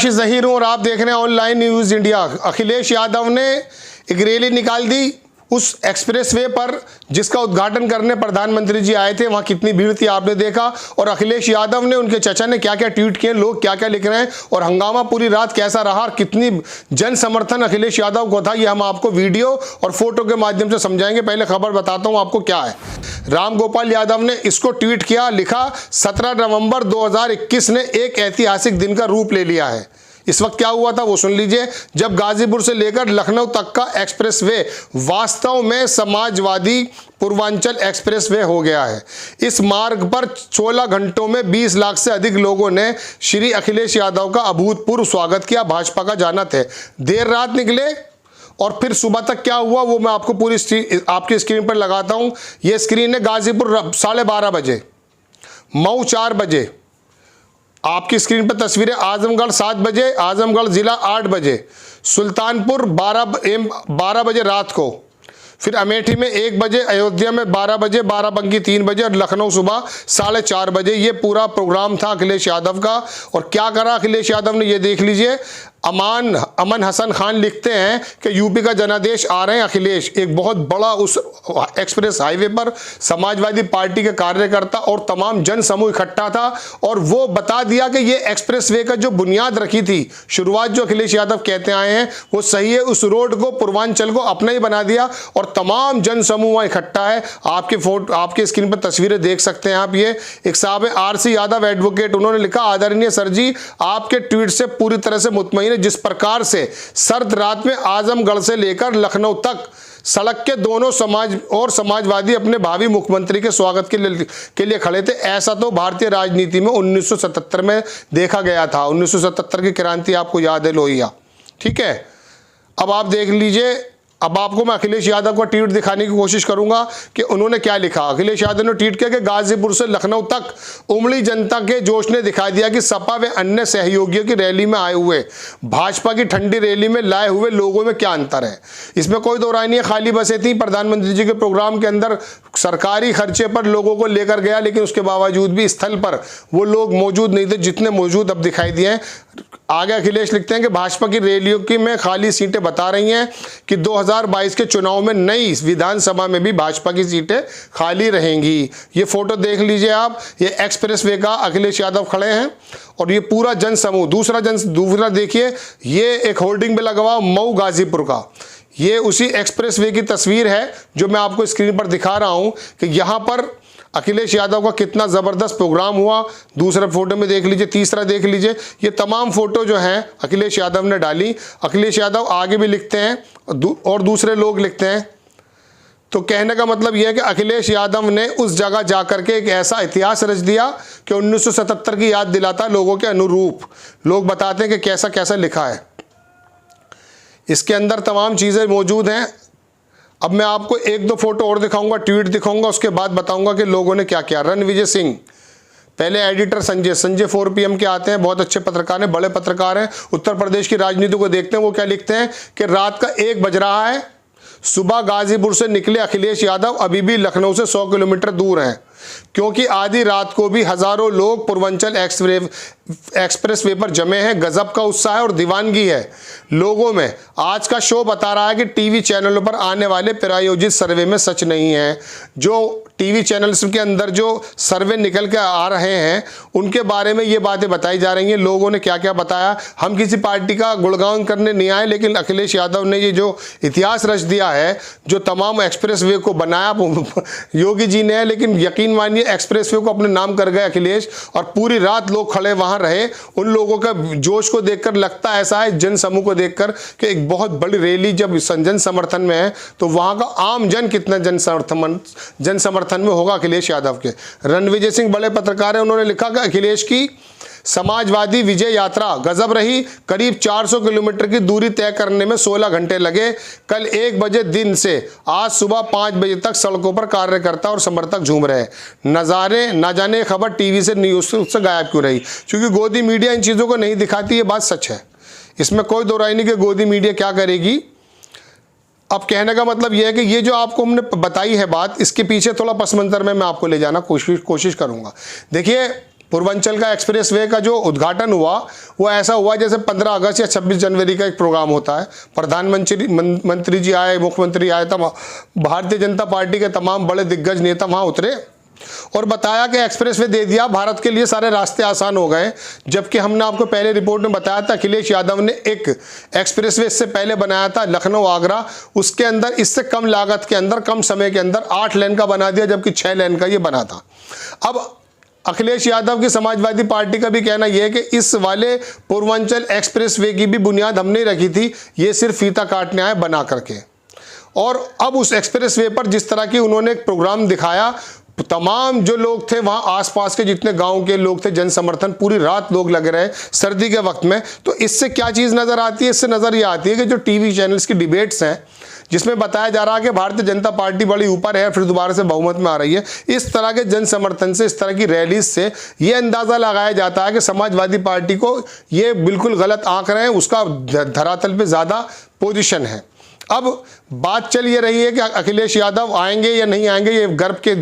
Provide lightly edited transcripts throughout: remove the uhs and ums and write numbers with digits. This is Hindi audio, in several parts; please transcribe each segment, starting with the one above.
साक्षी ज़हीर हूं और आप देख रहे हैं online news India. Akhilesh Yadav ने एक रैली निकाल दी उस एक्सप्रेसवे पर जिसका उद्घाटन करने प्रधानमंत्री जी आए थे। वहां कितनी भीड़ थी आपने देखा। और अखिलेश यादव ने, उनके चचा ने क्या क्या ट्वीट किए, लोग क्या क्या लिख रहे हैं और हंगामा पूरी रात कैसा रहा और कितनी जन समर्थन अखिलेश यादव को था, ये हम आपको वीडियो और फोटो के माध्यम से समझाएंगे। पहले खबर बताता हूं आपको क्या है। राम गोपाल यादव ने इसको ट्वीट किया, लिखा 17 नवंबर 2021 ने एक ऐतिहासिक दिन का रूप ले लिया है। इस वक्त क्या हुआ था वो सुन लीजिए। जब गाजीपुर से लेकर लखनऊ तक का एक्सप्रेसवे वास्तव में समाजवादी पूर्वांचल एक्सप्रेसवे हो गया है। इस मार्ग पर 16 घंटों में 20 लाख से अधिक लोगों ने श्री अखिलेश यादव का अभूतपूर्व स्वागत किया। भाजपा का जानत है। देर रात निकले और फिर सुबह तक क्या हुआ वो मैं आपको पूरी आपकी स्क्रीन पर लगाता हूं। ये स्क्रीन है गाजीपुर 12:30 बजे, मऊ 4 बजे, आपकी स्क्रीन पर तस्वीरें आजमगढ़ 7 बजे, आजमगढ़ जिला 8 बजे, सुल्तानपुर 12 बजे रात को, फिर अमेठी में 1 बजे, अयोध्या में 12 बजे, बाराबंकी 3 बजे और लखनऊ सुबह 4:30 बजे। ये पूरा प्रोग्राम था अखिलेश यादव का। और क्या करा अखिलेश यादव ने, ये देख लीजिए। अमन हसन खान लिखते हैं कि यूपी का जनादेश आ रहे हैं अखिलेश। एक बहुत बड़ा उस एक्सप्रेस हाईवे पर समाजवादी पार्टी के कार्यकर्ता और तमाम जन समूह इकट्ठा था और वो बता दिया कि ये एक्सप्रेसवे का जो बुनियाद रखी थी, शुरुआत जो अखिलेश यादव कहते आए हैं वो सही है। उस रोड को, पूर्वांचल को अपना ही बना दिया और तमाम जन समूह वहाँ इकट्ठा है। आपके स्क्रीन पर तस्वीरें देख सकते हैं आप। ये एक साहब है RC यादव एडवोकेट, उन्होंने लिखा, आदरणीय सर जी, आपके ट्वीट से पूरी तरह से मुतमईन। जिस प्रकार से सर्द रात में आजमगढ़ से लेकर लखनऊ तक सड़क के दोनों समाज और समाजवादी अपने भावी मुख्यमंत्री के स्वागत के लिए खड़े थे, ऐसा तो भारतीय राजनीति में 1977 में देखा गया था। 1977 की क्रांति आपको याद है, लोहिया। ठीक है, अब आप देख लीजिए। अब आपको मैं अखिलेश यादव का ट्वीट दिखाने की कोशिश करूंगा कि उन्होंने क्या लिखा। अखिलेश यादव ने ट्वीट किया कि गाजीपुर से लखनऊ तक उमड़ी जनता के जोश ने दिखा दिया कि सपा व अन्य सहयोगियों की रैली में आए हुए भाजपा की ठंडी रैली में लाए हुए लोगों में क्या अंतर है। इसमें कोई दो राय नहीं है। खाली बसें थी। प्रधानमंत्री जी के प्रोग्राम के अंदर सरकारी खर्चे पर लोगों को लेकर गया, लेकिन उसके बावजूद भी स्थल पर वो लोग मौजूद नहीं थे जितने मौजूद अब दिखाई दिए हैं। आगे अखिलेश लिखते हैं कि भाजपा की रैलियों की में खाली सीटें बता रही हैं कि 2022 के चुनाव में नई विधानसभा में भी भाजपा की सीटें खाली रहेंगी। ये फोटो देख लीजिए आप। ये एक्सप्रेसवे का अखिलेश यादव खड़े हैं और ये पूरा जन समूह। दूसरा देखिए, ये एक होर्डिंग पे लगा हुआ मऊ गाजीपुर का। ये उसी एक्सप्रेसवे की तस्वीर है जो मैं आपको स्क्रीन पर दिखा रहा हूं कि यहाँ पर अखिलेश यादव का कितना ज़बरदस्त प्रोग्राम हुआ। दूसरा फोटो में देख लीजिए, तीसरा देख लीजिए। ये तमाम फोटो जो हैं अखिलेश यादव ने डाली। अखिलेश यादव आगे भी लिखते हैं और दूसरे लोग लिखते हैं। तो कहने का मतलब यह है कि अखिलेश यादव ने उस जगह जाकर के एक ऐसा इतिहास रच दिया कि 1977 की याद दिलाता लोगों के अनुरूप। लोग बताते हैं कि कैसा कैसा लिखा है। इसके अंदर तमाम चीज़ें मौजूद हैं। अब मैं आपको 1-2 फोटो और दिखाऊंगा, ट्वीट दिखाऊंगा, उसके बाद बताऊंगा कि लोगों ने क्या किया। रणविजय सिंह, पहले एडिटर संजय 4 PM के आते हैं, बहुत अच्छे पत्रकार हैं, बड़े पत्रकार हैं, उत्तर प्रदेश की राजनीति को देखते हैं। वो क्या लिखते हैं कि रात का 1 बज रहा है, सुबह गाजीपुर से निकले अखिलेश यादव अभी भी लखनऊ से 100 किलोमीटर दूर हैं, क्योंकि आधी रात को भी हजारों लोग पूर्वांचल एक्सप्रेसवे पर जमे हैं। गजब का उत्साह और दीवानगी है लोगों में। आज का शो बता रहा है कि टीवी चैनलों पर आने वाले प्रायोजित सर्वे में सच नहीं है। जो टीवी चैनल्स के अंदर जो सर्वे निकल के आ रहे हैं उनके बारे में ये बातें बताई जा रही हैं। लोगों ने क्या क्या बताया। हम किसी पार्टी का गुणगान करने नहीं आए, लेकिन अखिलेश यादव ने ये जो इतिहास रच दिया है, जो तमाम एक्सप्रेसवे को बनाया योगी जी ने है, लेकिन यकीन मानिए एक्सप्रेसवे को अपने नाम कर गए अखिलेश। और पूरी रात लोग खड़े वहां रहे। उन लोगों का जोश को देखकर लगता ऐसा है, जन समूह को देखकर, कि एक बहुत बड़ी रैली जब जन समर्थन में है तो वहां का आम जन कितना जन समर्थन में होगा अखिलेश यादव के। रणविजय सिंह बड़े पत्रकार हैं, उन्होंने लिखा कि अखिलेश की समाजवादी विजय यात्रा गजब रही। करीब 400 किलोमीटर की दूरी तय करने में 16 घंटे लगे। कल 1 बजे दिन से आज सुबह 5 बजे तक सड़कों पर कार्यकर्ता और समर्थक झूम रहे। नज़ारे न जाने खबर टीवी से न्यूज़ से गायब क्यों रही, क्योंकि गोदी मीडिया इन चीज़ों को नहीं दिखाती। ये बात सच है, इसमें कोई दो राय नहीं कि गोदी मीडिया क्या करेगी। अब कहने का मतलब यह है कि ये जो आपको हमने बताई है बात, इसके पीछे थोड़ा पस मंज़र में मैं आपको ले जाना कोशिश करूँगा। देखिए, पूर्वांचल का एक्सप्रेस वे का जो उद्घाटन हुआ वो ऐसा हुआ जैसे 15 अगस्त या 26 जनवरी का एक प्रोग्राम होता है। प्रधानमंत्री जी आए, मुख्यमंत्री आए, तब भारतीय जनता पार्टी के तमाम बड़े दिग्गज नेता वहाँ उतरे और बताया कि एक्सप्रेस वे दे दिया, भारत के लिए सारे रास्ते आसान हो गए। जबकि हमने आपको पहले रिपोर्ट में बताया था अखिलेश यादव ने एक एक्सप्रेस वे इससे पहले बनाया था लखनऊ आगरा, उसके अंदर इससे कम लागत के अंदर, कम समय के अंदर 8 लेन का बना दिया, जबकि 6 लेन का ये बना था। अब अखिलेश यादव की समाजवादी पार्टी का भी कहना यह है कि इस वाले पूर्वांचल एक्सप्रेस वे की भी बुनियाद हमने रखी थी, ये सिर्फ फीता काटने आए बना करके। और अब उस एक्सप्रेस वे पर जिस तरह की उन्होंने एक प्रोग्राम दिखाया, तमाम जो लोग थे वहाँ आसपास के जितने गांव के लोग थे, जन समर्थन, पूरी रात लोग लगे रहे सर्दी के वक्त में। तो इससे क्या चीज़ नज़र आती है? इससे नज़र ये आती है कि जो टीवी चैनल्स की डिबेट्स हैं जिसमें बताया जा रहा है कि भारतीय जनता पार्टी बड़ी ऊपर है, फिर दोबारा से बहुमत में आ रही है, इस तरह के जन समर्थन से, इस तरह की रैलीज से ये अंदाज़ा लगाया जाता है कि समाजवादी पार्टी को ये बिल्कुल गलत आंक रहे हैं, उसका धरातल पे ज़्यादा पोजीशन है। अब बात चल ये रही है कि अखिलेश यादव आएंगे या नहीं आएंगे, ये गर्भ के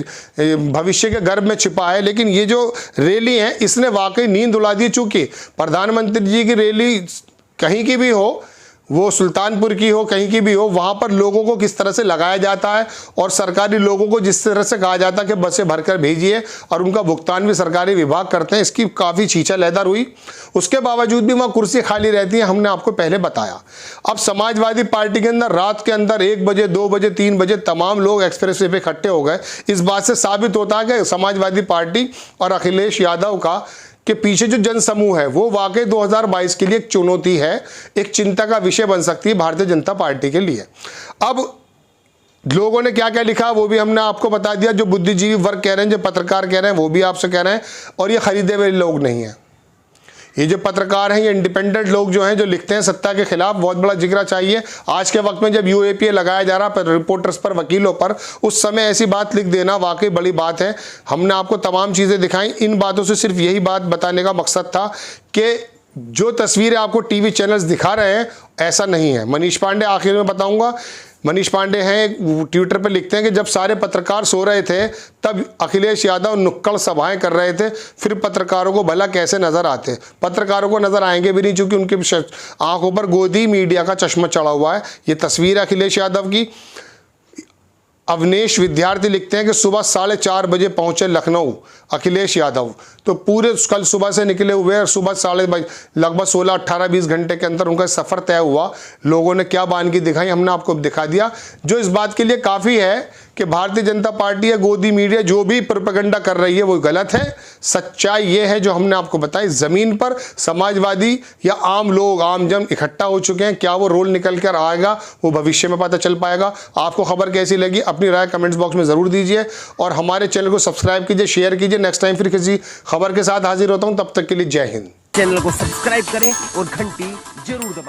भविष्य के गर्भ में छिपा है। लेकिन ये जो रैली है इसने वाकई नींद उड़ा दी। चूँकि प्रधानमंत्री जी की रैली कहीं की भी हो, वो सुल्तानपुर की हो, कहीं की भी हो, वहाँ पर लोगों को किस तरह से लगाया जाता है और सरकारी लोगों को जिस तरह से कहा जाता है कि बसें भरकर भेजिए और उनका भुगतान भी सरकारी विभाग करते हैं, इसकी काफ़ी छींचा लहदर हुई। उसके बावजूद भी वहाँ कुर्सी खाली रहती है, हमने आपको पहले बताया। अब समाजवादी पार्टी के अंदर रात के अंदर 1 बजे, 2 बजे, 3 बजे तमाम लोग एक्सप्रेस वे पे इकट्ठे हो गए। इस बात से साबित होता है कि समाजवादी पार्टी और अखिलेश यादव का के पीछे जो जन समूह है वो वाकई 2022 के लिए एक चुनौती है, एक चिंता का विषय बन सकती है भारतीय जनता पार्टी के लिए। अब लोगों ने क्या क्या लिखा वो भी हमने आपको बता दिया। जो बुद्धिजीवी वर्ग कह रहे हैं, जो पत्रकार कह रहे हैं, वो भी आपसे कह रहे हैं। और ये खरीदे हुए लोग नहीं हैं, ये जो पत्रकार हैं, ये इंडिपेंडेंट लोग जो हैं, जो लिखते हैं सत्ता के खिलाफ, बहुत बड़ा जिक्र चाहिए। आज के वक्त में जब यूएपीए लगाया जा रहा पर रिपोर्टर्स पर, वकीलों पर, उस समय ऐसी बात लिख देना वाकई बड़ी बात है। हमने आपको तमाम चीज़ें दिखाई। इन बातों से सिर्फ यही बात बताने का मकसद था कि जो तस्वीरें आपको टीवी चैनल्स दिखा रहे हैं ऐसा नहीं है। मनीष पांडे, आखिर में बताऊंगा, मनीष पांडे हैं, ट्विटर पर लिखते हैं कि जब सारे पत्रकार सो रहे थे तब अखिलेश यादव नुक्कड़ सभाएं कर रहे थे, फिर पत्रकारों को भला कैसे नजर आते? पत्रकारों को नजर आएंगे भी नहीं, चूंकि उनके आंखों पर गोदी मीडिया का चश्मा चढ़ा हुआ है। ये तस्वीर है अखिलेश यादव की। अवनेश विद्यार्थी लिखते हैं कि सुबह 4:30 बजे पहुंचे लखनऊ अखिलेश यादव। तो पूरे कल सुबह से निकले हुए और सुबह लगभग 16, 18, 20 घंटे के अंदर उनका सफ़र तय हुआ। लोगों ने क्या बानगी दिखाई हमने आपको दिखा दिया, जो इस बात के लिए काफ़ी है कि भारतीय जनता पार्टी या गोदी मीडिया जो भी प्रोपेगेंडा कर रही है वो गलत है। सच्चाई ये है जो हमने आपको बताई। ज़मीन पर समाजवादी या आम लोग, आम जन इकट्ठा हो चुके हैं। क्या वो रोल निकल कर आएगा वो भविष्य में पता चल पाएगा। आपको खबर कैसी लगी अपनी राय कमेंट्स बॉक्स में ज़रूर दीजिए और हमारे चैनल को सब्सक्राइब कीजिए, शेयर कीजिए। नेक्स्ट टाइम फिर किसी खबर के साथ हाजिर होता हूँ, तब तक के लिए जय हिंद। चैनल को सब्सक्राइब करें और घंटी जरूर दबाएं।